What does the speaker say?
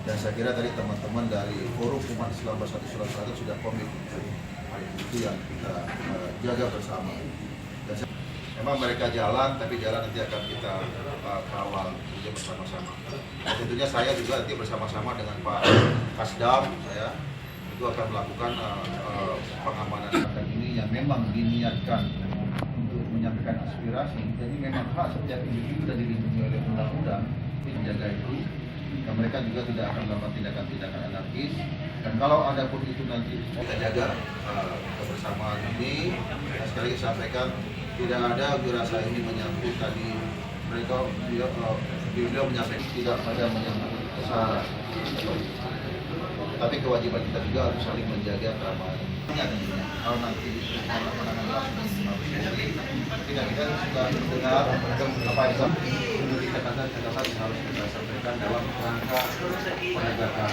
Dan saya kira tadi teman-teman dari Forum Umat Islam Bersatu Sulawesi Selatan sudah komit. Itu yang kita jaga bersama. Dan memang mereka jalan, tapi jalan nanti akan kita kawal bersama-sama. Dan tentunya saya juga nanti bersama-sama dengan Pak Kasdam, saya itu akan melakukan pengamanan akan ini yang memang diniatkan untuk menyampaikan aspirasi. Jadi memang hak setiap individu dan dilindungi oleh undang-undang, ini dijaga itu. Dan mereka juga tidak akan melakukan tindakan-tindakan anarkis. Dan kalau ada pun itu nanti kita jaga kebersamaan ini. Dan sekali lagi sampaikan tidak ada rasa ini menyangkut tadi mereka beliau menyampaikan tidak ada menyangkut kesalahan. Tapi kewajiban kita juga harus saling menjaga keamanan. Kalau nanti penanganan tidak kita sudah mendengar apa yang catatan harus kita sampaikan dalam rangka penegakan.